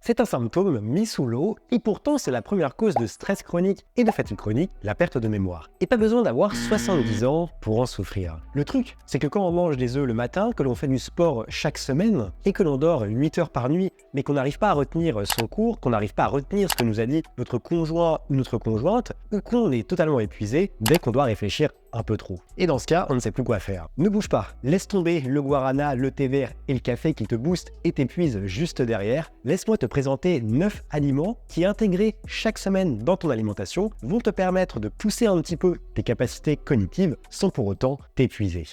C'est un symptôme mis sous l'eau et pourtant c'est la première cause de stress chronique et de fatigue chronique, la perte de mémoire. Et pas besoin d'avoir 70 ans pour en souffrir. Le truc, c'est que quand on mange des œufs le matin, que l'on fait du sport chaque semaine et que l'on dort 8 heures par nuit, mais qu'on n'arrive pas à retenir son cours, qu'on n'arrive pas à retenir ce que nous a dit notre conjoint ou notre conjointe, ou qu'on est totalement épuisé dès qu'on doit réfléchir un peu trop. Et dans ce cas, on ne sait plus quoi faire. Ne bouge pas, laisse tomber le guarana, le thé vert et le café qui te boostent et t'épuisent juste derrière. Laisse-moi te présenter 9 aliments qui, intégrés chaque semaine dans ton alimentation, vont te permettre de pousser un petit peu tes capacités cognitives sans pour autant t'épuiser.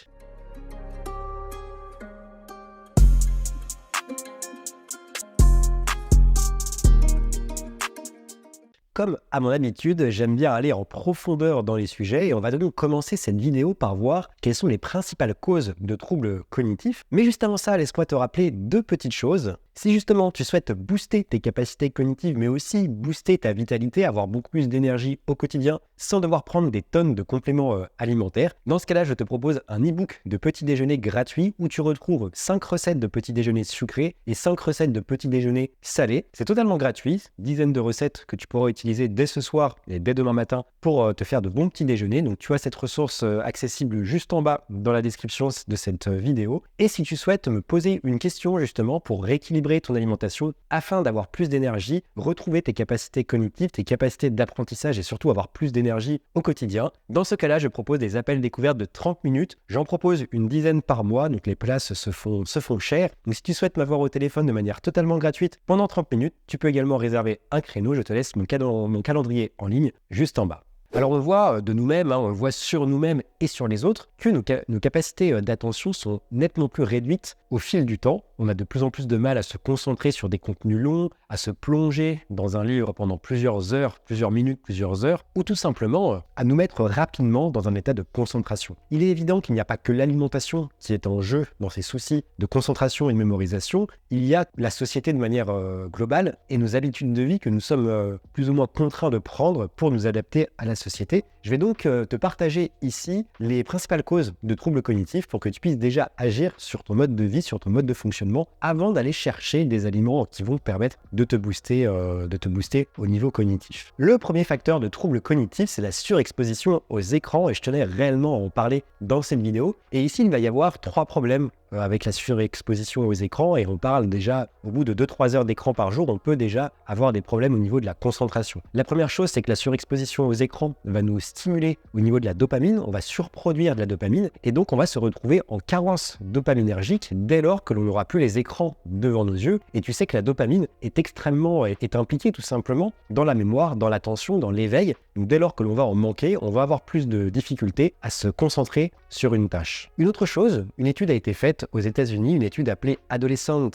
Comme à mon habitude, j'aime bien aller en profondeur dans les sujets et on va donc commencer cette vidéo par voir quelles sont les principales causes de troubles cognitifs. Mais juste avant ça, laisse-moi te rappeler 2 petites choses. Si justement tu souhaites booster tes capacités cognitives mais aussi booster ta vitalité, avoir beaucoup plus d'énergie au quotidien sans devoir prendre des tonnes de compléments alimentaires, dans ce cas-là, je te propose un e-book de petit déjeuner gratuit où tu retrouves 5 recettes de petit déjeuner sucré et 5 recettes de petit déjeuner salé. C'est totalement gratuit, dizaines de recettes que tu pourras utiliser dès ce soir et dès demain matin pour te faire de bons petits déjeuners. Donc tu as cette ressource accessible juste en bas dans la description de cette vidéo. Et si tu souhaites me poser une question justement pour rééquilibrer ton alimentation afin d'avoir plus d'énergie, retrouver tes capacités cognitives, tes capacités d'apprentissage et surtout avoir plus d'énergie au quotidien. Dans ce cas-là, je propose des appels découvertes de 30 minutes. J'en propose une dizaine par mois, donc les places se font chères. Donc si tu souhaites m'avoir au téléphone de manière totalement gratuite pendant 30 minutes, tu peux également réserver un créneau. Je te laisse mon calendrier en ligne juste en bas. Alors on voit de nous-mêmes, on voit sur nous-mêmes et sur les autres que nos capacités d'attention sont nettement plus réduites au fil du temps. On a de plus en plus de mal à se concentrer sur des contenus longs, à se plonger dans un livre pendant plusieurs heures, plusieurs minutes, plusieurs heures, ou tout simplement à nous mettre rapidement dans un état de concentration. Il est évident qu'il n'y a pas que l'alimentation qui est en jeu dans ces soucis de concentration et de mémorisation, il y a la société de manière globale et nos habitudes de vie que nous sommes plus ou moins contraints de prendre pour nous adapter à la société. Je vais donc te partager ici les principales causes de troubles cognitifs pour que tu puisses déjà agir sur ton mode de vie, sur ton mode de fonctionnement avant d'aller chercher des aliments qui vont te permettre de te booster au niveau cognitif. Le premier facteur de trouble cognitif, c'est la surexposition aux écrans et je tenais réellement à en parler dans cette vidéo. Et ici, il va y avoir 3 problèmes avec la surexposition aux écrans et on parle déjà au bout de 2-3 heures d'écran par jour, on peut déjà avoir des problèmes au niveau de la concentration. La première chose, c'est que la surexposition aux écrans va nous stimuler au niveau de la dopamine, on va surproduire de la dopamine et donc on va se retrouver en carence dopaminergique dès lors que l'on n'aura plus les écrans devant nos yeux. Et tu sais que la dopamine est impliquée tout simplement dans la mémoire, dans l'attention, dans l'éveil. Donc dès lors que l'on va en manquer, on va avoir plus de difficultés à se concentrer sur une tâche. Une autre chose, une étude a été faite aux États-Unis, une étude appelée Adolescent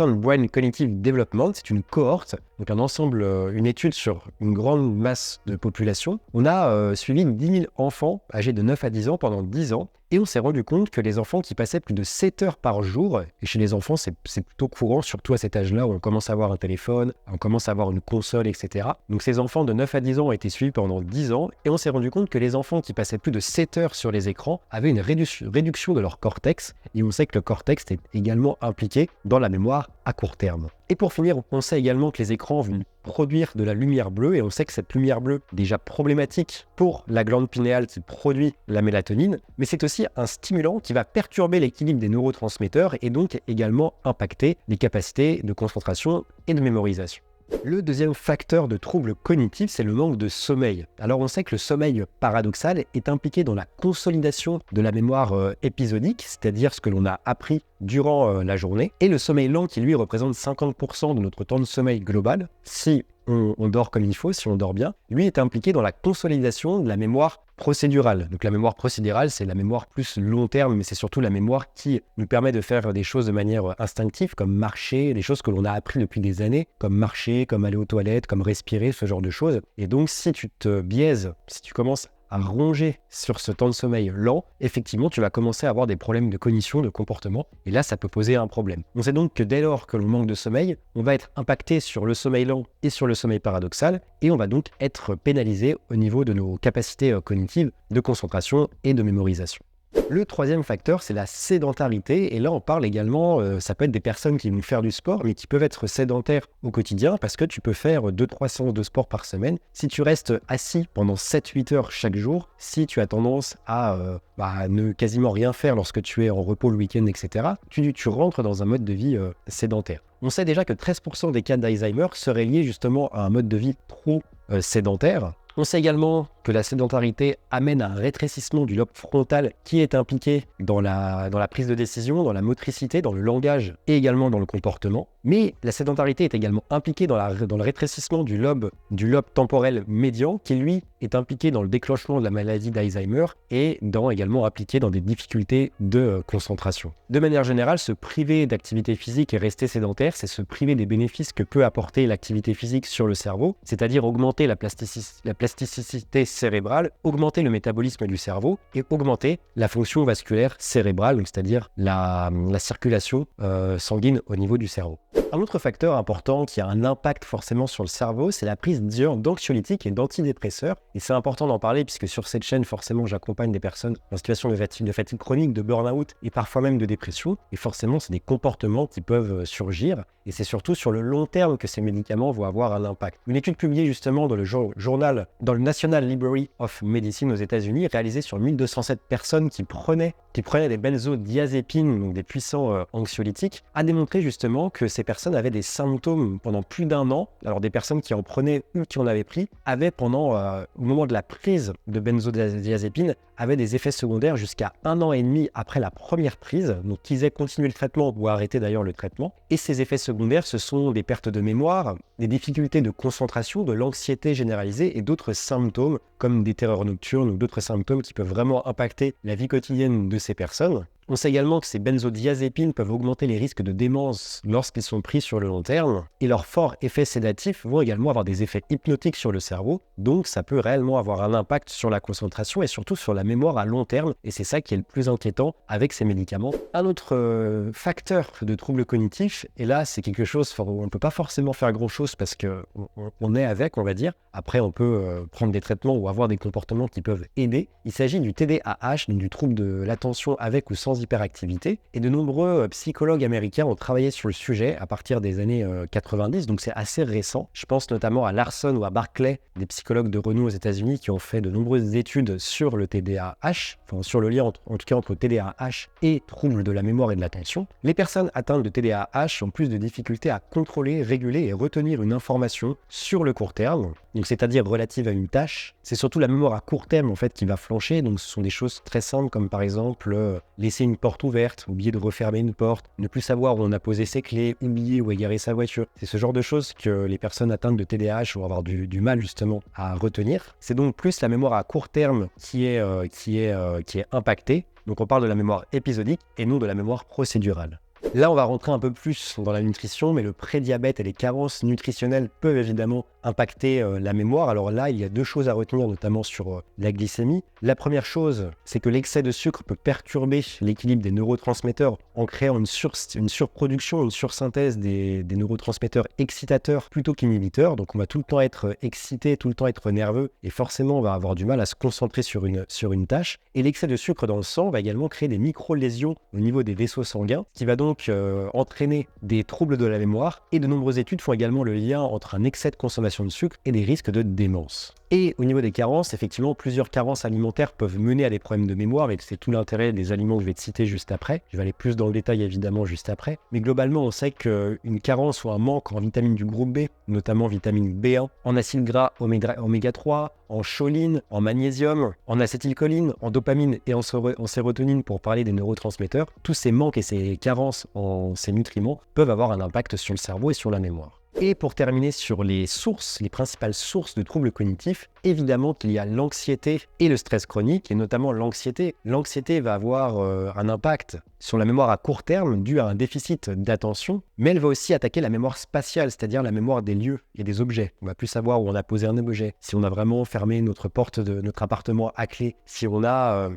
Brain Cognitive Development. C'est une cohorte, donc un ensemble, une étude sur une grande masse de population. On a suivi 10 000 enfants âgés de 9 à 10 ans pendant 10 ans. Et on s'est rendu compte que les enfants qui passaient plus de 7 heures par jour, et chez les enfants c'est plutôt courant, surtout à cet âge-là où on commence à avoir un téléphone, on commence à avoir une console, etc. Donc ces enfants de 9 à 10 ans ont été suivis pendant 10 ans, et on s'est rendu compte que les enfants qui passaient plus de 7 heures sur les écrans avaient une réduction de leur cortex, et on sait que le cortex est également impliqué dans la mémoire à court terme. Et pour finir, on sait également que les écrans vont produire de la lumière bleue et on sait que cette lumière bleue est déjà problématique pour la glande pinéale qui produit la mélatonine, mais c'est aussi un stimulant qui va perturber l'équilibre des neurotransmetteurs et donc également impacter les capacités de concentration et de mémorisation. Le deuxième facteur de trouble cognitif, c'est le manque de sommeil. Alors on sait que le sommeil paradoxal est impliqué dans la consolidation de la mémoire épisodique, c'est-à-dire ce que l'on a appris durant la journée, et le sommeil lent qui lui représente 50% de notre temps de sommeil global, si on dort comme il faut, si on dort bien, lui est impliqué dans la consolidation de la mémoire procédurale. Donc la mémoire procédurale, c'est la mémoire plus long terme, mais c'est surtout la mémoire qui nous permet de faire des choses de manière instinctive, comme marcher, des choses que l'on a appris depuis des années, comme marcher, comme aller aux toilettes, comme respirer, ce genre de choses. Et donc si tu te biaises, si tu commences à ronger sur ce temps de sommeil lent, effectivement, tu vas commencer à avoir des problèmes de cognition, de comportement, et là, ça peut poser un problème. On sait donc que dès lors que l'on manque de sommeil, on va être impacté sur le sommeil lent et sur le sommeil paradoxal, et on va donc être pénalisé au niveau de nos capacités cognitives de concentration et de mémorisation. Le troisième facteur, c'est la sédentarité. Et là, on parle également, ça peut être des personnes qui vont faire du sport, mais qui peuvent être sédentaires au quotidien parce que tu peux faire 2-3 séances de sport par semaine. Si tu restes assis pendant 7-8 heures chaque jour, si tu as tendance à ne quasiment rien faire lorsque tu es en repos le week-end, etc., tu rentres dans un mode de vie sédentaire. On sait déjà que 13% des cas d'Alzheimer seraient liés justement à un mode de vie trop sédentaire. On sait également que la sédentarité amène à un rétrécissement du lobe frontal qui est impliqué dans la prise de décision, dans la motricité, dans le langage et également dans le comportement. Mais la sédentarité est également impliquée dans le rétrécissement du lobe temporel médian qui, lui, est impliqué dans le déclenchement de la maladie d'Alzheimer et également impliqué dans des difficultés de concentration. De manière générale, se priver d'activité physique et rester sédentaire, c'est se priver des bénéfices que peut apporter l'activité physique sur le cerveau, c'est-à-dire augmenter la plasticité cérébrale, augmenter le métabolisme du cerveau et augmenter la fonction vasculaire cérébrale, c'est-à-dire la circulation sanguine au niveau du cerveau. Un autre facteur important qui a un impact forcément sur le cerveau, c'est la prise d'anxiolytiques et d'antidépresseurs. Et c'est important d'en parler puisque sur cette chaîne, forcément, j'accompagne des personnes en situation de fatigue chronique, de burn-out et parfois même de dépression. Et forcément, c'est des comportements qui peuvent surgir. Et c'est surtout sur le long terme que ces médicaments vont avoir un impact. Une étude publiée justement dans le National Library of Medicine aux États-Unis, réalisée sur 1207 personnes qui prenaient des benzodiazépines, donc des puissants anxiolytiques, a démontré justement que ces personnes avaient des symptômes pendant plus d'un an. Alors des personnes qui en prenaient ou qui en avaient pris avaient au moment de la prise de benzodiazépines, avaient des effets secondaires jusqu'à 1 an et demi après la première prise, donc qu'ils aient continué le traitement ou arrêté d'ailleurs le traitement. Et ces effets secondaires, ce sont des pertes de mémoire, des difficultés de concentration, de l'anxiété généralisée et d'autres symptômes comme des terreurs nocturnes ou d'autres symptômes qui peuvent vraiment impacter la vie quotidienne de ces personnes. On sait également que ces benzodiazépines peuvent augmenter les risques de démence lorsqu'ils sont pris sur le long terme et leurs forts effets sédatifs vont également avoir des effets hypnotiques sur le cerveau, donc ça peut réellement avoir un impact sur la concentration et surtout sur la mémoire à long terme et c'est ça qui est le plus inquiétant avec ces médicaments. Un autre facteur de troubles cognitifs, et là c'est quelque chose où on ne peut pas forcément faire grand chose parce qu'on est avec, on va dire, après on peut prendre des traitements ou avoir des comportements qui peuvent aider. Il s'agit du TDAH, donc du trouble de l'attention avec ou sans hyperactivité, et de nombreux psychologues américains ont travaillé sur le sujet à partir des années 90, donc c'est assez récent. Je pense notamment à Larson ou à Barclay, des psychologues de renom aux États-Unis qui ont fait de nombreuses études sur le TDAH, enfin sur le lien en tout cas entre TDAH et troubles de la mémoire et de l'attention. Les personnes atteintes de TDAH ont plus de difficultés à contrôler, réguler et retenir une information sur le court terme, donc c'est-à-dire relative à une tâche. C'est surtout la mémoire à court terme en fait qui va flancher, donc ce sont des choses très simples comme par exemple laisser une porte ouverte, oublier de refermer une porte, ne plus savoir où on a posé ses clés, oublier où est garée sa voiture. C'est ce genre de choses que les personnes atteintes de TDAH vont avoir du mal justement à retenir. C'est donc plus la mémoire à court terme qui est impactée. Donc on parle de la mémoire épisodique et non de la mémoire procédurale. Là, on va rentrer un peu plus dans la nutrition, mais le prédiabète et les carences nutritionnelles peuvent évidemment impacter la mémoire. Alors là, il y a deux choses à retenir, notamment sur la glycémie. La première chose, c'est que l'excès de sucre peut perturber l'équilibre des neurotransmetteurs en créant une surproduction, une sursynthèse des neurotransmetteurs excitateurs plutôt qu'inhibiteurs. Donc on va tout le temps être excité, tout le temps être nerveux, et forcément on va avoir du mal à se concentrer sur une tâche. Et l'excès de sucre dans le sang va également créer des micro-lésions au niveau des vaisseaux sanguins, qui va donc entraîner des troubles de la mémoire, et de nombreuses études font également le lien entre un excès de consommation de sucre et des risques de démence. Et au niveau des carences, effectivement, plusieurs carences alimentaires peuvent mener à des problèmes de mémoire, et c'est tout l'intérêt des aliments que je vais te citer juste après. Je vais aller plus dans le détail évidemment juste après. Mais globalement, on sait qu'une carence ou un manque en vitamines du groupe B, notamment vitamine B1, en acides gras oméga 3, en choline, en magnésium, en acétylcholine, en dopamine et en sérotonine pour parler des neurotransmetteurs, tous ces manques et ces carences en ces nutriments peuvent avoir un impact sur le cerveau et sur la mémoire. Et pour terminer sur les principales sources de troubles cognitifs, évidemment qu'il y a l'anxiété et le stress chronique, et notamment l'anxiété. L'anxiété va avoir un impact sur la mémoire à court terme dû à un déficit d'attention, mais elle va aussi attaquer la mémoire spatiale, c'est-à-dire la mémoire des lieux et des objets. On va plus savoir où on a posé un objet, si on a vraiment fermé notre porte de notre appartement à clé, si on a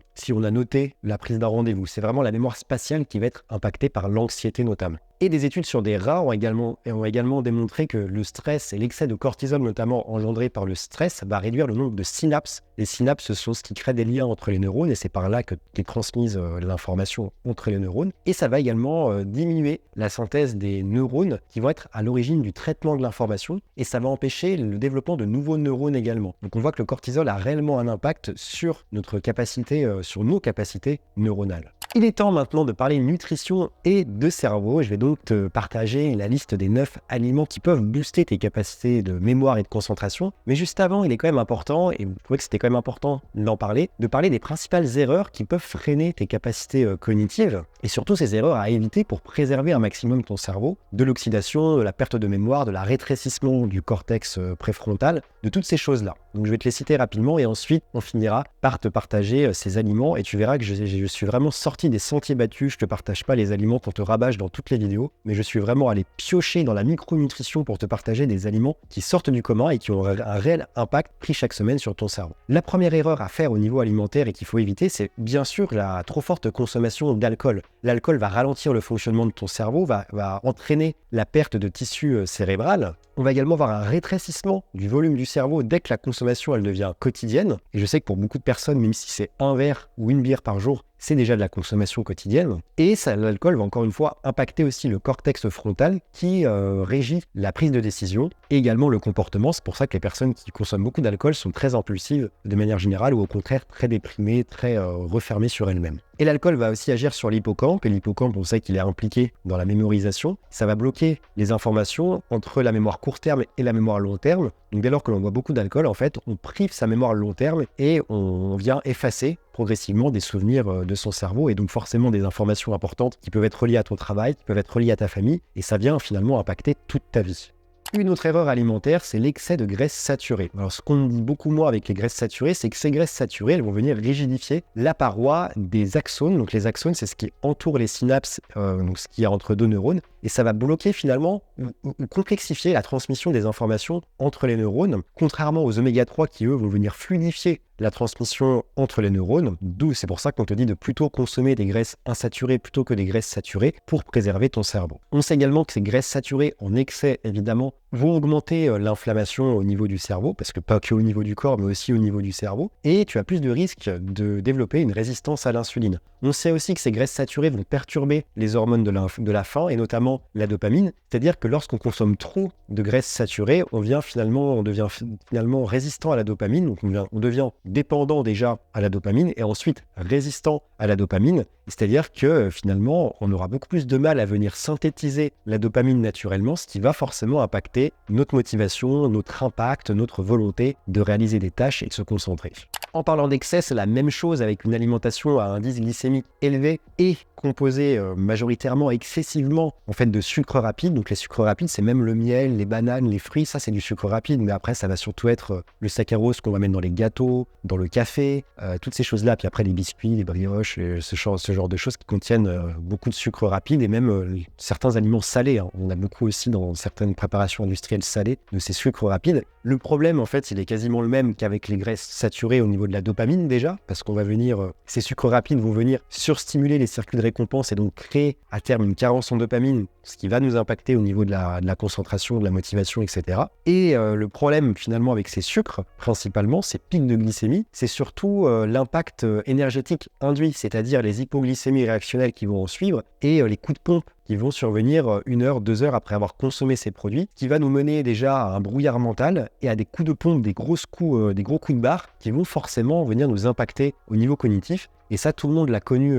noté la prise d'un rendez-vous. C'est vraiment la mémoire spatiale qui va être impactée par l'anxiété notamment. Et des études sur des rats ont également démontré que le stress et l'excès de cortisol, notamment engendré par le stress, va réduire le nombre de synapses. Les synapses, ce sont ce qui crée des liens entre les neurones et c'est par là qu'est transmise l'information entre les neurones. Et ça va également diminuer la synthèse des neurones qui vont être à l'origine du traitement de l'information et ça va empêcher le développement de nouveaux neurones également. Donc on voit que le cortisol a réellement un impact sur notre capacité, sur nos capacités neuronales. Il est temps maintenant de parler nutrition et de cerveau. Je vais donc te partager la liste des 9 aliments qui peuvent booster tes capacités de mémoire et de concentration. Mais juste avant, il est quand même important, et vous trouvez que c'était quand même important d'en parler, de parler des principales erreurs qui peuvent freiner tes capacités cognitives et surtout ces erreurs à éviter pour préserver un maximum ton cerveau de l'oxydation, de la perte de mémoire, de la rétrécissement du cortex préfrontal, de toutes ces choses-là. Donc je vais te les citer rapidement et ensuite on finira par te partager ces aliments et tu verras que je suis vraiment sorti des sentiers battus. Je te partage pas les aliments qu'on te rabâche dans toutes les vidéos, mais je suis vraiment allé piocher dans la micronutrition pour te partager des aliments qui sortent du commun et qui ont un réel impact pris chaque semaine sur ton cerveau. La première erreur à faire au niveau alimentaire et qu'il faut éviter, c'est bien sûr la trop forte consommation d'alcool. L'alcool va ralentir le fonctionnement de ton cerveau, va entraîner la perte de tissu cérébral. On va également avoir un rétrécissement du volume du cerveau dès que la consommation elle devient quotidienne. Et je sais que pour beaucoup de personnes, même si c'est un verre ou une bière par jour, c'est déjà de la consommation quotidienne. Et l'alcool va encore une fois impacter aussi le cortex frontal qui régit la prise de décision et également le comportement. C'est pour ça que les personnes qui consomment beaucoup d'alcool sont très impulsives de manière générale ou au contraire très déprimées, très refermées sur elles-mêmes. Et l'alcool va aussi agir sur l'hippocampe. Et l'hippocampe, on sait qu'il est impliqué dans la mémorisation. Ça va bloquer les informations entre la mémoire court terme et la mémoire long terme. Donc dès lors que l'on boit beaucoup d'alcool, en fait, on prive sa mémoire long terme et on vient effacer progressivement des souvenirs de son cerveau et donc forcément des informations importantes qui peuvent être liées à ton travail, qui peuvent être liées à ta famille et ça vient finalement impacter toute ta vie. Une autre erreur alimentaire, c'est l'excès de graisses saturées. Alors, ce qu'on dit beaucoup moins avec les graisses saturées, c'est que ces graisses saturées, elles vont venir rigidifier la paroi des axones. Donc, les axones, c'est ce qui entoure les synapses, donc ce qui est entre deux neurones. Et ça va bloquer finalement ou complexifier la transmission des informations entre les neurones, contrairement aux oméga 3 qui, eux, vont venir fluidifier la transmission entre les neurones, d'où c'est pour ça qu'on te dit de plutôt consommer des graisses insaturées plutôt que des graisses saturées pour préserver ton cerveau. On sait également que ces graisses saturées en excès, évidemment, vont augmenter l'inflammation au niveau du cerveau, parce que pas que au niveau du corps, mais aussi au niveau du cerveau, et tu as plus de risques de développer une résistance à l'insuline. On sait aussi que ces graisses saturées vont perturber les hormones de la faim, et notamment la dopamine, c'est-à-dire que lorsqu'on consomme trop de graisses saturées, on devient finalement résistant à la dopamine, donc on devient dépendant déjà à la dopamine et ensuite résistant à la dopamine, c'est-à-dire que finalement on aura beaucoup plus de mal à venir synthétiser la dopamine naturellement, ce qui va forcément impacter notre motivation, notre impact, notre volonté de réaliser des tâches et de se concentrer. En parlant d'excès, c'est la même chose avec une alimentation à indice glycémique élevé et composée majoritairement, excessivement en fait de sucre rapide. Donc les sucres rapides, c'est même le miel, les bananes, les fruits, ça c'est du sucre rapide. Mais après, ça va surtout être le saccharose qu'on va mettre dans les gâteaux, dans le café, toutes ces choses-là. Puis après, les biscuits, les brioches, ce genre de choses qui contiennent beaucoup de sucre rapide et même certains aliments salés. Hein. On a beaucoup aussi dans certaines préparations industrielles salées de ces sucres rapides. Le problème, en fait, il est quasiment le même qu'avec les graisses saturées au niveau de la dopamine déjà, parce qu'on va venir, ces sucres rapides vont venir surstimuler les circuits de récompense et donc créer à terme une carence en dopamine, ce qui va nous impacter au niveau de la concentration, de la motivation, etc. Et le problème finalement avec ces sucres, principalement, ces pics de glycémie, c'est surtout l'impact énergétique induit, c'est-à-dire les hypoglycémies réactionnelles qui vont en suivre et les coups de pompe qui vont survenir 1 heure, 2 heures après avoir consommé ces produits, qui va nous mener déjà à un brouillard mental et à des coups de pompe, des gros coups de barre qui vont forcément venir nous impacter au niveau cognitif. Et ça, tout le monde l'a connu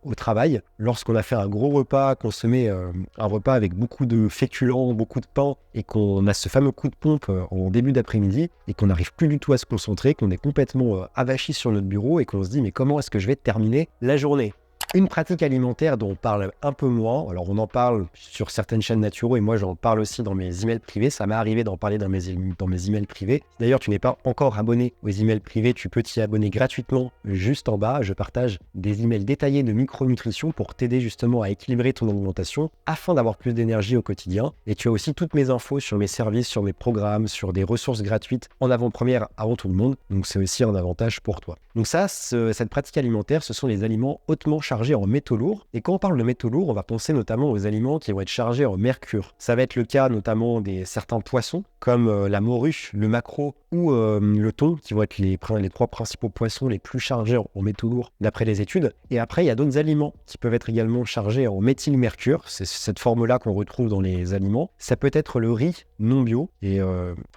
au travail. Lorsqu'on a fait un gros repas, consommé un repas avec beaucoup de féculents, beaucoup de pain, et qu'on a ce fameux coup de pompe en début d'après-midi, et qu'on n'arrive plus du tout à se concentrer, qu'on est complètement avachi sur notre bureau, et qu'on se dit « mais comment est-ce que je vais terminer la journée ?» Une pratique alimentaire dont on parle un peu moins, alors on en parle sur certaines chaînes Naturo et moi j'en parle aussi dans mes emails privés, ça m'est arrivé d'en parler dans mes emails privés. D'ailleurs, tu n'es pas encore abonné aux emails privés, tu peux t'y abonner gratuitement juste en bas. Je partage des emails détaillés de micronutrition pour t'aider justement à équilibrer ton alimentation afin d'avoir plus d'énergie au quotidien. Et tu as aussi toutes mes infos sur mes services, sur mes programmes, sur des ressources gratuites en avant-première avant tout le monde. Donc c'est aussi un avantage pour toi. Donc ça, cette pratique alimentaire, ce sont les aliments hautement chargés chargés en métaux lourds. Et quand on parle de métaux lourds, on va penser notamment aux aliments qui vont être chargés en mercure. Ça va être le cas notamment des certains poissons, comme la morue, le maquereau ou le thon, qui vont être les 3 principaux poissons les plus chargés en métaux lourds d'après les études. Et après, il y a d'autres aliments qui peuvent être également chargés en méthylmercure. C'est cette forme-là qu'on retrouve dans les aliments. Ça peut être le riz non bio. Et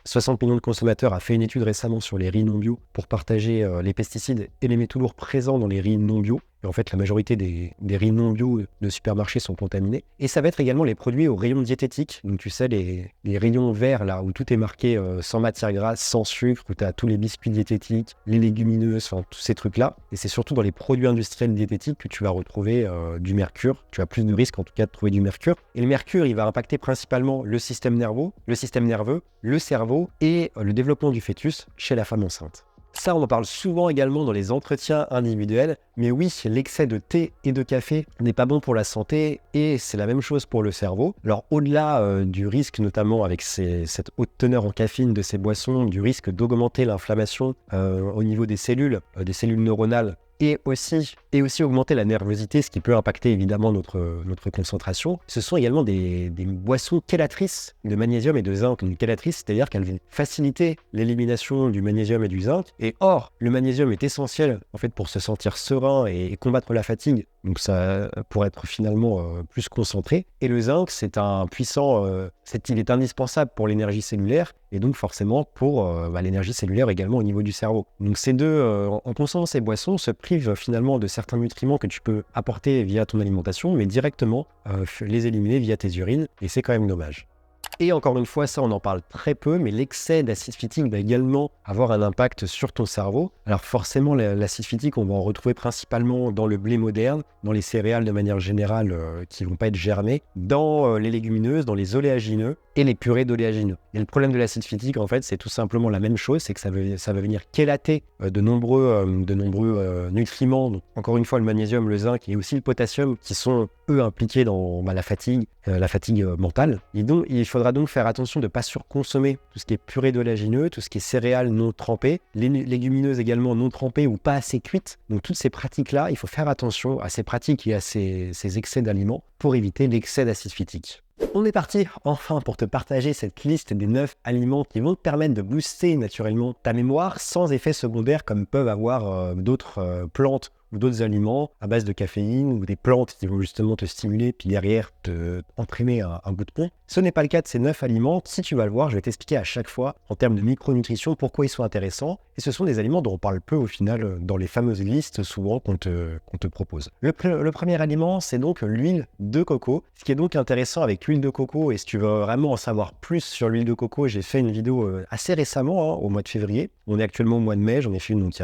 60 millions de consommateurs a fait une étude récemment sur les riz non bio pour partager les pesticides et les métaux lourds présents dans les riz non bio. Et en fait, la majorité des riz non bio de supermarchés sont contaminés. Et ça va être également les produits au rayon diététique. Donc tu sais, les rayons verts, là, où tout est marqué sans matière grasse, sans sucre, où tu as tous les biscuits diététiques, les légumineuses, enfin tous ces trucs-là. Et c'est surtout dans les produits industriels diététiques que tu vas retrouver du mercure. Tu as plus de risques en tout cas de trouver du mercure. Et le mercure, il va impacter principalement le système nerveux, le cerveau et le développement du fœtus chez la femme enceinte. Ça, on en parle souvent également dans les entretiens individuels, mais oui, l'excès de thé et de café n'est pas bon pour la santé et c'est la même chose pour le cerveau. Alors au-delà du risque, notamment avec cette haute teneur en caféine de ces boissons, du risque d'augmenter l'inflammation au niveau des cellules neuronales, et aussi augmenter la nervosité, ce qui peut impacter évidemment notre concentration. Ce sont également des boissons chélatrices de magnésium et de zinc. Une chélatrice, c'est-à-dire qu'elles vont faciliter l'élimination du magnésium et du zinc. Et or, le magnésium est essentiel en fait pour se sentir serein et combattre la fatigue. Donc ça pour être finalement plus concentré. Et le zinc, c'est un puissant, il est indispensable pour l'énergie cellulaire et donc forcément pour l'énergie cellulaire également au niveau du cerveau. Donc ces deux, en consommant ces boissons, on se prive finalement de certains nutriments que tu peux apporter via ton alimentation, mais directement les éliminer via tes urines et c'est quand même dommage. Et encore une fois, ça on en parle très peu, mais l'excès d'acide phytique va également avoir un impact sur ton cerveau. Alors forcément, l'acide phytique, on va en retrouver principalement dans le blé moderne, dans les céréales de manière générale qui ne vont pas être germées, dans les légumineuses, dans les oléagineux et les purées d'oléagineux. Et le problème de l'acide phytique, en fait, c'est tout simplement la même chose, c'est que ça va venir chélater de nombreux nutriments. Donc, encore une fois, le magnésium, le zinc et aussi le potassium qui sont, eux, impliqués dans la fatigue mentale. Et donc, il faudra donc faire attention de ne pas surconsommer tout ce qui est purée d'oléagineux, tout ce qui est céréales non trempées, les légumineuses également non trempées ou pas assez cuites. Donc toutes ces pratiques-là, il faut faire attention à ces pratiques et à ces excès d'aliments pour éviter l'excès d'acide phytique. On est parti enfin pour te partager cette liste des 9 aliments qui vont te permettre de booster naturellement ta mémoire sans effets secondaires comme peuvent avoir d'autres plantes ou d'autres aliments à base de caféine ou des plantes qui vont justement te stimuler puis derrière te entraîner un bout de pont. Ce n'est pas le cas de ces 9 aliments. Si tu vas le voir, je vais t'expliquer à chaque fois en termes de micronutrition pourquoi ils sont intéressants. Et ce sont des aliments dont on parle peu au final dans les fameuses listes souvent qu'on te propose. Le premier aliment, c'est donc l'huile de coco. Ce qui est donc intéressant avec l'huile de coco, et si tu veux vraiment en savoir plus sur l'huile de coco, j'ai fait une vidéo assez récemment, au mois de février. On est actuellement au mois de mai, j'en ai fait une donc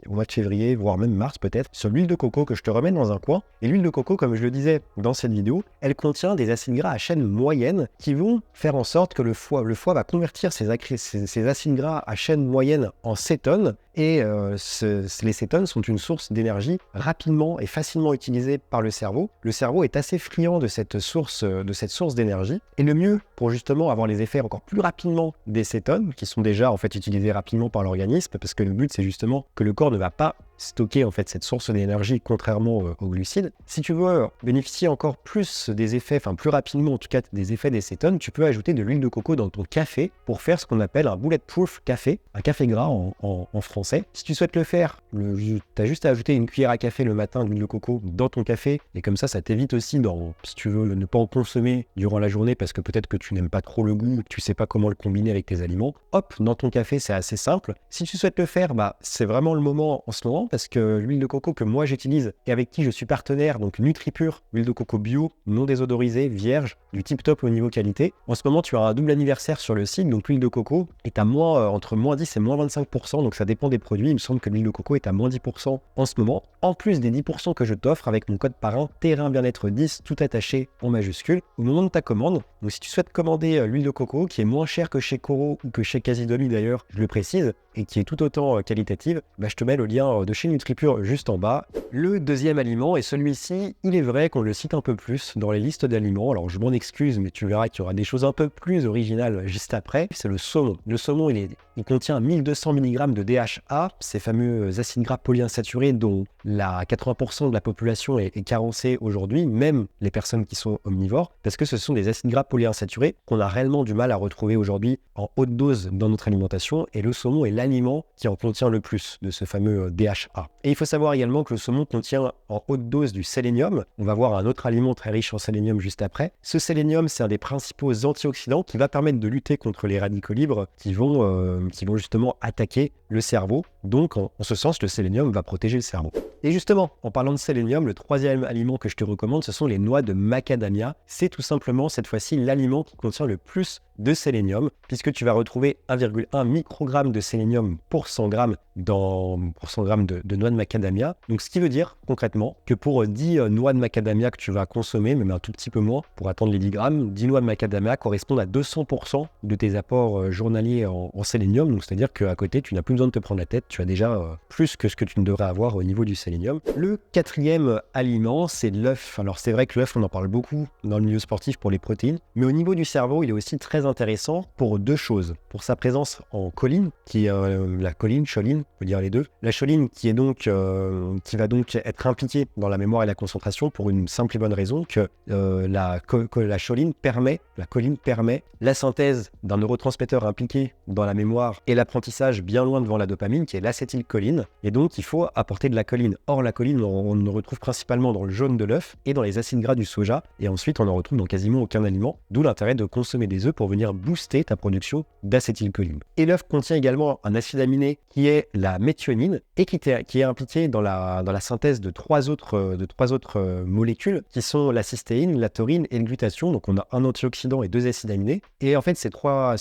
au mois de février, voire même mars peut-être, sur l'huile de coco que je te remets dans un coin. Et l'huile de coco, comme je le disais dans cette vidéo, elle contient des acides gras à chaîne moyenne qui vont faire en sorte que le foie va convertir ces acides gras à chaîne moyenne en cétones. Et les cétones sont une source d'énergie rapidement et facilement utilisée par le cerveau. Le cerveau est assez friand de cette source d'énergie. Et le mieux pour justement avoir les effets encore plus rapidement des cétones, qui sont déjà en fait utilisés rapidement par l'organisme, parce que le but c'est justement que le corps ne va pas stocker en fait cette source d'énergie contrairement aux glucides. Si tu veux bénéficier encore plus des effets, enfin plus rapidement en tout cas des effets des cétones, tu peux ajouter de l'huile de coco dans ton café pour faire ce qu'on appelle un bulletproof café, un café gras en français. Si tu souhaites le faire, tu as juste à ajouter une cuillère à café le matin d'huile de coco dans ton café et comme ça t'évite aussi si tu veux ne pas en consommer durant la journée parce que peut-être que tu n'aimes pas trop le goût, que tu sais pas comment le combiner avec tes aliments. Hop, dans ton café, c'est assez simple. Si tu souhaites le faire, c'est vraiment le moment en ce moment parce que l'huile de coco que moi j'utilise et avec qui je suis partenaire, donc NutriPure, huile de coco bio, non désodorisée, vierge, du tip top au niveau qualité. En ce moment, tu as un double anniversaire sur le site, donc l'huile de coco est à entre moins 10 et moins 25%, donc ça dépend des produits. Il me semble que l'huile de coco est à moins 10% en ce moment, en plus des 10% que je t'offre avec mon code parrain Terrain Bien-être 10, tout attaché en majuscule, au moment de ta commande. Donc si tu souhaites commander l'huile de coco, qui est moins chère que chez Coro ou que chez Casidomi d'ailleurs, je le précise, et qui est tout autant qualitative, je te mets le lien de chez NutriPure juste en bas. Le deuxième aliment, et celui-ci, il est vrai qu'on le cite un peu plus dans les listes d'aliments, alors je m'en excuse m'excuse, mais tu verras qu'il y aura des choses un peu plus originales juste après. C'est le saumon. Le saumon, il contient 1200 mg de DHA, ces fameux acides gras polyinsaturés dont 80% de la population est carencée aujourd'hui, même les personnes qui sont omnivores, parce que ce sont des acides gras polyinsaturés qu'on a réellement du mal à retrouver aujourd'hui en haute dose dans notre alimentation, et le saumon est l'aliment qui en contient le plus de ce fameux DHA. Et il faut savoir également que le saumon contient en haute dose du sélénium. On va voir un autre aliment très riche en sélénium juste après. Ce sélénium, c'est un des principaux antioxydants qui va permettre de lutter contre les radicaux libres qui vont justement attaquer le cerveau. Donc, en ce sens, le sélénium va protéger le cerveau. Et justement, en parlant de sélénium, le troisième aliment que je te recommande, ce sont les noix de macadamia. C'est tout simplement, cette fois-ci, l'aliment qui contient le plus de sélénium, puisque tu vas retrouver 1,1 microgramme de sélénium pour 100 grammes de noix de macadamia. Donc, ce qui veut dire, concrètement, que pour 10 noix de macadamia que tu vas consommer, même un tout petit peu moins, pour atteindre les 10 grammes, 10 noix de macadamia correspondent à 200% de tes apports journaliers en sélénium. Donc, c'est-à-dire qu'à côté, tu n'as plus besoin de te prendre la tête, tu as déjà plus que ce que tu ne devrais avoir au niveau du sélénium. Le quatrième aliment, c'est l'œuf. Alors, c'est vrai que l'œuf, on en parle beaucoup dans le milieu sportif pour les protéines, mais au niveau du cerveau, il est aussi très intéressant pour deux choses. Pour sa présence en choline, qui est la choline, on peut dire les deux. La choline qui va donc être impliquée dans la mémoire et la concentration pour une simple et bonne raison que la choline permet la synthèse d'un neurotransmetteur impliqué dans la mémoire et l'apprentissage bien loin devant la dopamine, qui est l'acétylcholine. Et donc, il faut apporter de la choline. Or, la choline, on le retrouve principalement dans le jaune de l'œuf et dans les acides gras du soja. Et ensuite, on en retrouve dans quasiment aucun aliment. D'où l'intérêt de consommer des œufs pour venir booster ta production d'acétylcholine. Et l'œuf contient également un acide aminé qui est la méthionine et qui est impliqué dans la synthèse de trois autres molécules qui sont la cystéine, la taurine et le glutathion. Donc, on a un antioxydant et deux acides aminés. Et en fait, ces trois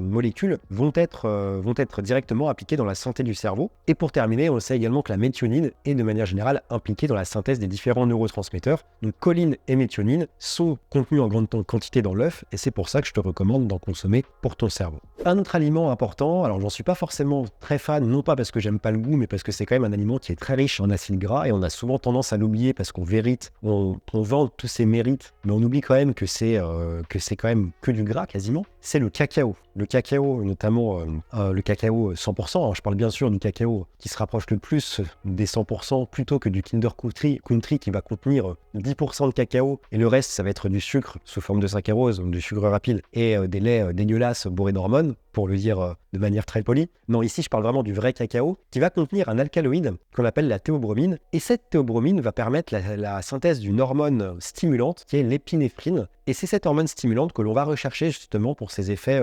molécules vont être directement appliquées dans la santé du cerveau. Et pour terminer, on sait également que la méthionine est de manière générale impliquée dans la synthèse des différents neurotransmetteurs. Donc, choline et méthionine sont contenus en grande quantité dans l'œuf et c'est pour ça que je te recommande d'en consommer pour ton cerveau. Un autre aliment important, alors j'en suis pas forcément très fan, non pas parce que j'aime pas le goût, mais parce que c'est quand même un aliment qui est très riche en acides gras et on a souvent tendance à l'oublier parce qu'on vante tous ses mérites, mais on oublie quand même que c'est quand même que du gras quasiment. C'est le cacao. Le cacao, notamment le cacao 100%, hein, je parle bien sûr du cacao qui se rapproche le plus des 100% plutôt que du Kinder Country qui va contenir 10% de cacao et le reste ça va être du sucre sous forme de saccharose, donc du sucre rapide et des laits dégueulasses bourrés d'hormones, pour le dire de manière très polie. Non, ici je parle vraiment du vrai cacao qui va contenir un alcaloïde qu'on appelle la théobromine et cette théobromine va permettre la synthèse d'une hormone stimulante qui est l'épinéphrine et c'est cette hormone stimulante que l'on va rechercher justement pour ces effets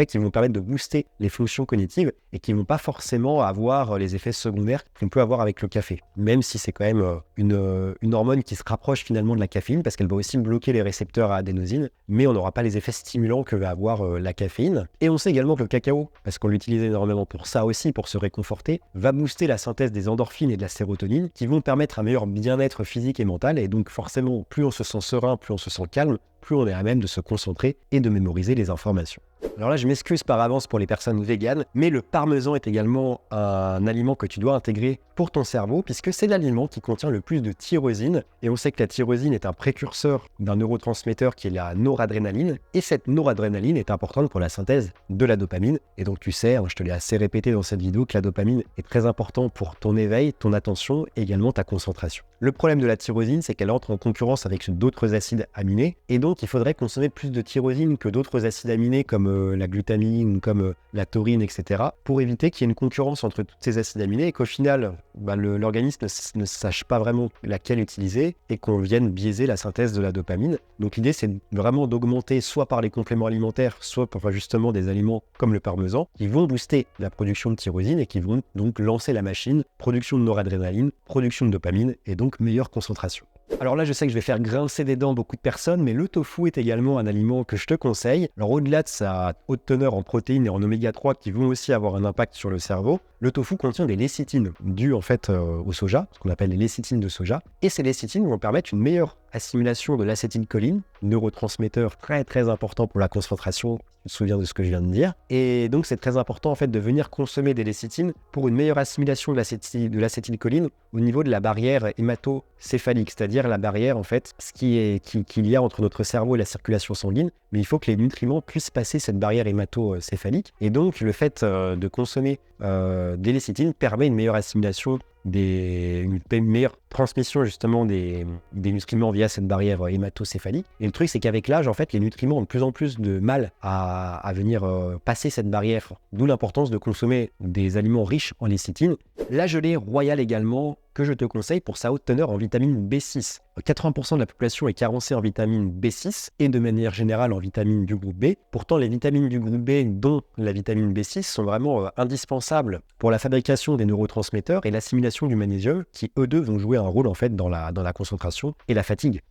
qui vont permettre de booster les fonctions cognitives et qui ne vont pas forcément avoir les effets secondaires qu'on peut avoir avec le café. Même si c'est quand même une hormone qui se rapproche finalement de la caféine parce qu'elle va aussi bloquer les récepteurs à adénosine, mais on n'aura pas les effets stimulants que va avoir la caféine. Et on sait également que le cacao, parce qu'on l'utilise énormément pour ça aussi, pour se réconforter, va booster la synthèse des endorphines et de la sérotonine qui vont permettre un meilleur bien-être physique et mental. Et donc forcément, plus on se sent serein, plus on se sent calme, plus on est à même de se concentrer et de mémoriser les informations. Alors là, je m'excuse par avance pour les personnes véganes, mais le parmesan est également un aliment que tu dois intégrer pour ton cerveau, puisque c'est l'aliment qui contient le plus de tyrosine. Et on sait que la tyrosine est un précurseur d'un neurotransmetteur qui est la noradrénaline. Et cette noradrénaline est importante pour la synthèse de la dopamine. Et donc tu sais, je te l'ai assez répété dans cette vidéo, que la dopamine est très importante pour ton éveil, ton attention et également ta concentration. Le problème de la tyrosine, c'est qu'elle entre en concurrence avec d'autres acides aminés. Et donc il faudrait consommer plus de tyrosine que d'autres acides aminés comme la glutamine, comme la taurine, etc. pour éviter qu'il y ait une concurrence entre tous ces acides aminés et qu'au final, l'organisme ne sache pas vraiment laquelle utiliser et qu'on vienne biaiser la synthèse de la dopamine. Donc l'idée, c'est vraiment d'augmenter soit par les compléments alimentaires, soit par justement des aliments comme le parmesan qui vont booster la production de tyrosine et qui vont donc lancer la machine, production de noradrénaline, production de dopamine et donc meilleure concentration. Alors là, je sais que je vais faire grincer des dents beaucoup de personnes, mais le tofu est également un aliment que je te conseille. Alors au-delà de sa haute teneur en protéines et en oméga 3 qui vont aussi avoir un impact sur le cerveau, Le tofu contient des lécithines dues en fait au soja, ce qu'on appelle les lécithines de soja. Et ces lécithines vont permettre une meilleure assimilation de l'acétylcholine, neurotransmetteur très très important pour la concentration. Tu te souviens de ce que je viens de dire. Et donc c'est très important en fait de venir consommer des lécithines pour une meilleure assimilation de l'acétylcholine au niveau de la barrière hématocéphalique, c'est-à-dire la barrière en fait, qu'il y a entre notre cerveau et la circulation sanguine. Mais il faut que les nutriments puissent passer cette barrière hématocéphalique. Et donc le fait de consommer des lécithines permet une meilleure assimilation, une meilleure transmission justement des nutriments via cette barrière hématocéphalique. Et le truc, c'est qu'avec l'âge, en fait, les nutriments ont de plus en plus de mal à venir passer cette barrière, d'où l'importance de consommer des aliments riches en lécithine. La gelée royale également, que je te conseille pour sa haute teneur en vitamine B6. 80% de la population est carencée en vitamine B6 et de manière générale en vitamine du groupe B. Pourtant, les vitamines du groupe B, dont la vitamine B6, sont vraiment indispensables pour la fabrication des neurotransmetteurs et l'assimilation du magnésium, qui eux deux vont jouer un rôle en fait dans la concentration et la fatigue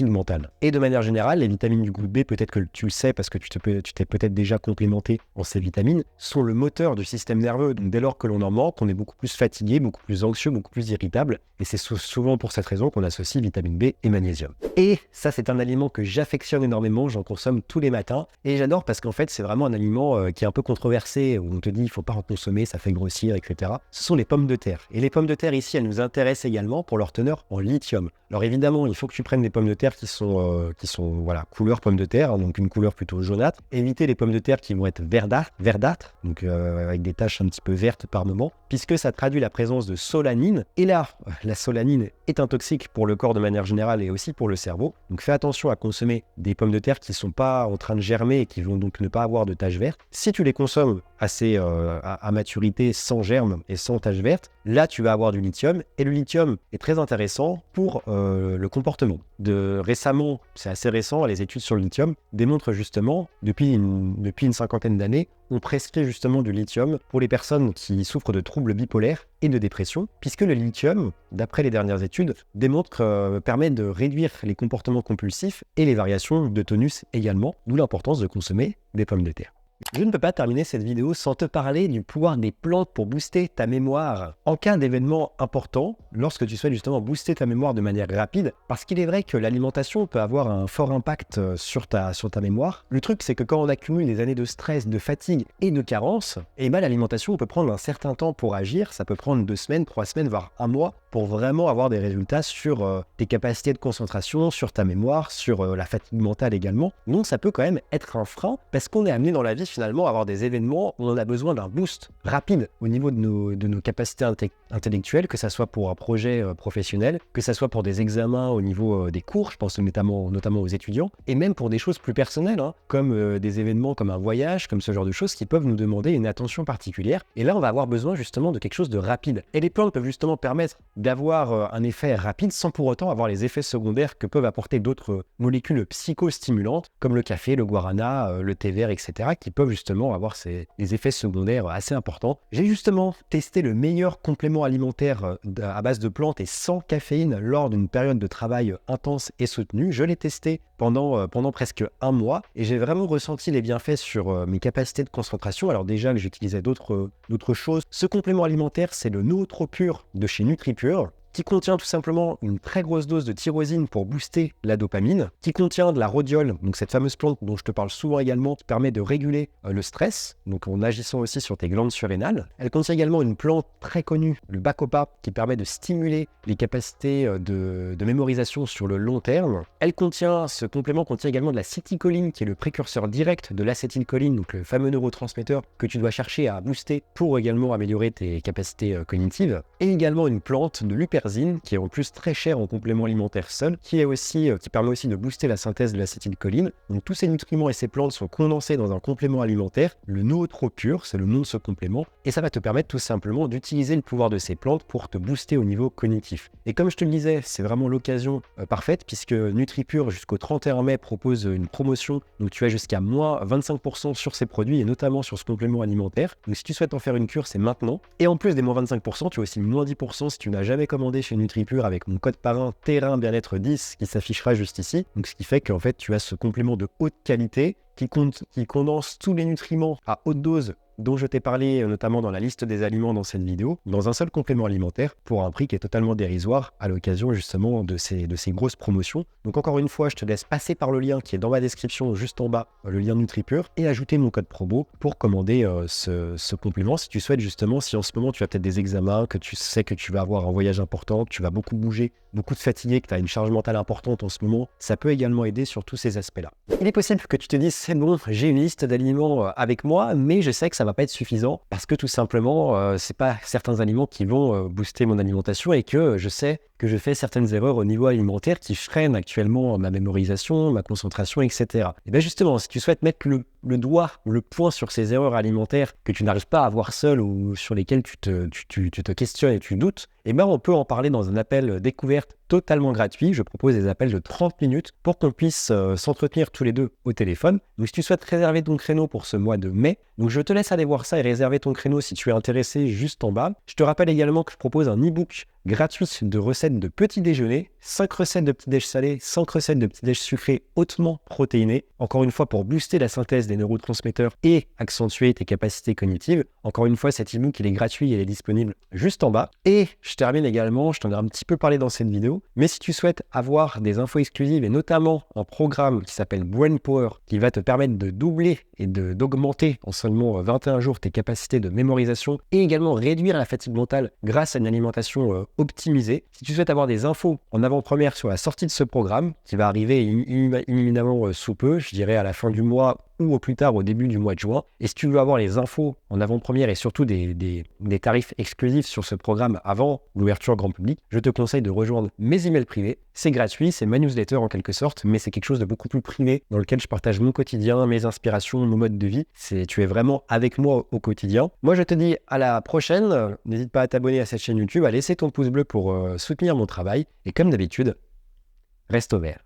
mentale. Et de manière générale, les vitamines du groupe B, peut-être que tu le sais parce que tu t'es peut-être déjà complémenté en ces vitamines, sont le moteur du système nerveux. Donc dès lors que l'on en manque, on est beaucoup plus fatigué, beaucoup plus anxieux, beaucoup plus irritable. Et c'est souvent pour cette raison qu'on associe vitamine B et magnésium. Et ça, c'est un aliment que j'affectionne énormément, j'en consomme tous les matins. Et j'adore parce qu'en fait, c'est vraiment un aliment qui est un peu controversé, où on te dit il ne faut pas en consommer, ça fait grossir, etc. Ce sont les pommes de terre. Et les pommes de terre ici, elles nous intéressent également pour leur teneur en lithium. Alors évidemment, il faut que tu prennes des pommes de terre qui sont voilà, couleur pomme de terre, donc une couleur plutôt jaunâtre. Éviter les pommes de terre qui vont être verdâtres, donc avec des taches un petit peu vertes par moment, puisque ça traduit la présence de solanine. Et là, la solanine est un toxique pour le corps de manière générale et aussi pour le cerveau. Donc fais attention à consommer des pommes de terre qui ne sont pas en train de germer et qui vont donc ne pas avoir de taches vertes. Si tu les consommes assez à maturité sans germes et sans taches vertes, là tu vas avoir du lithium. Et le lithium est très intéressant pour le comportement. Récemment, c'est assez récent, les études sur le lithium démontrent justement, depuis une cinquantaine d'années, on prescrit justement du lithium pour les personnes qui souffrent de troubles bipolaires et de dépression, puisque le lithium, d'après les dernières études, permet de réduire les comportements compulsifs et les variations de tonus également, d'où l'importance de consommer des pommes de terre. Je ne peux pas terminer cette vidéo sans te parler du pouvoir des plantes pour booster ta mémoire en cas d'événement important, lorsque tu souhaites justement booster ta mémoire de manière rapide, parce qu'il est vrai que l'alimentation peut avoir un fort impact sur ta mémoire. Le truc, c'est que quand on accumule des années de stress, de fatigue et de carence, et ben l'alimentation peut prendre un certain temps pour agir, ça peut prendre 2 semaines, 3 semaines, voire 1 mois, pour vraiment avoir des résultats sur tes capacités de concentration, sur ta mémoire, sur la fatigue mentale également. Donc ça peut quand même être un frein, parce qu'on est amené dans la vie finalement à avoir des événements où on a besoin d'un boost rapide au niveau de nos capacités intellectuelles, que ça soit pour un projet professionnel, que ça soit pour des examens au niveau des cours, je pense notamment aux étudiants, et même pour des choses plus personnelles, comme des événements comme un voyage, comme ce genre de choses qui peuvent nous demander une attention particulière. Et là, on va avoir besoin justement de quelque chose de rapide. Et les plantes peuvent justement permettre d'avoir un effet rapide sans pour autant avoir les effets secondaires que peuvent apporter d'autres molécules psychostimulantes, comme le café, le guarana, le thé vert, etc., qui peuvent justement avoir des effets secondaires assez importants. J'ai justement testé le meilleur complément alimentaire à base de plantes et sans caféine lors d'une période de travail intense et soutenue. Je l'ai testé pendant presque 1 mois et j'ai vraiment ressenti les bienfaits sur mes capacités de concentration. Alors déjà que j'utilisais d'autres choses. Ce complément alimentaire, c'est le Nootropure de chez NutriPure, qui contient tout simplement une très grosse dose de tyrosine pour booster la dopamine, qui contient de la rhodiole, donc cette fameuse plante dont je te parle souvent également, qui permet de réguler le stress, donc en agissant aussi sur tes glandes surrénales. Elle contient également une plante très connue, le bacopa, qui permet de stimuler les capacités de mémorisation sur le long terme. Ce complément contient également de la citicoline, qui est le précurseur direct de l'acétylcholine, donc le fameux neurotransmetteur que tu dois chercher à booster pour également améliorer tes capacités cognitives, et également une plante de l'huperzine, qui est en plus très cher en complément alimentaire seul, qui permet aussi de booster la synthèse de l'acétylcholine. Donc tous ces nutriments et ces plantes sont condensés dans un complément alimentaire, le Nootropure, c'est le nom de ce complément, et ça va te permettre tout simplement d'utiliser le pouvoir de ces plantes pour te booster au niveau cognitif. Et comme je te le disais, c'est vraiment l'occasion parfaite, puisque NutriPure jusqu'au 31 mai propose une promotion, donc tu as jusqu'à moins 25% sur ces produits et notamment sur ce complément alimentaire. Donc si tu souhaites en faire une cure, c'est maintenant. Et en plus des moins 25%, tu as aussi moins 10% si tu n'as jamais commandé chez NutriPure avec mon code parrain Terrain Bien-être 10 qui s'affichera juste ici. Donc ce qui fait qu'en fait tu as ce complément de haute qualité qui condense tous les nutriments à haute dose dont je t'ai parlé notamment dans la liste des aliments dans cette vidéo, dans un seul complément alimentaire pour un prix qui est totalement dérisoire à l'occasion justement de ces grosses promotions. Donc encore une fois, je te laisse passer par le lien qui est dans ma description juste en bas, le lien NutriPure, et ajouter mon code promo pour commander ce complément si tu souhaites justement, si en ce moment tu as peut-être des examens, que tu sais que tu vas avoir un voyage important, que tu vas beaucoup bouger, beaucoup te fatiguer, que tu as une charge mentale importante en ce moment, ça peut également aider sur tous ces aspects-là. Il est possible que tu te dises c'est bon, j'ai une liste d'aliments avec moi, mais je sais que ça va pas être suffisant parce que tout simplement, c'est pas certains aliments qui vont booster mon alimentation et que je sais que je fais certaines erreurs au niveau alimentaire qui freinent actuellement ma mémorisation, ma concentration, etc. Et bien justement, si tu souhaites mettre le doigt, le point sur ces erreurs alimentaires que tu n'arrives pas à voir seul ou sur lesquelles tu te questionnes et tu doutes, et bien on peut en parler dans un appel découverte totalement gratuit. Je propose des appels de 30 minutes pour qu'on puisse s'entretenir tous les deux au téléphone. Donc si tu souhaites réserver ton créneau pour ce mois de mai, donc je te laisse aller voir ça et réserver ton créneau si tu es intéressé juste en bas. Je te rappelle également que je propose un e-book gratuit de recettes de petit déjeuner, 5 recettes de petit déj salé, 5 recettes de petit déj sucré hautement protéinées, encore une fois pour booster la synthèse des neurotransmetteurs et accentuer tes capacités cognitives. Encore une fois, cet e-book il est gratuit, il est disponible juste en bas. Et je termine également, je t'en ai un petit peu parlé dans cette vidéo, mais si tu souhaites avoir des infos exclusives et notamment un programme qui s'appelle Brain Power qui va te permettre de doubler et d'augmenter en seulement 21 jours tes capacités de mémorisation et également réduire la fatigue mentale grâce à une alimentation optimisée. Si tu souhaites avoir des infos en avant-première sur la sortie de ce programme qui va arriver évidemment sous peu, je dirais à la fin du mois ou au plus tard au début du mois de juin. Et si tu veux avoir les infos en avant-première et surtout des tarifs exclusifs sur ce programme avant l'ouverture grand public, je te conseille de rejoindre mes emails privés. C'est gratuit, c'est ma newsletter en quelque sorte, mais c'est quelque chose de beaucoup plus privé dans lequel je partage mon quotidien, mes inspirations, mon mode de vie. Tu es vraiment avec moi au quotidien. Moi, je te dis à la prochaine. N'hésite pas à t'abonner à cette chaîne YouTube, à laisser ton pouce bleu pour soutenir mon travail. Et comme d'habitude, reste au vert.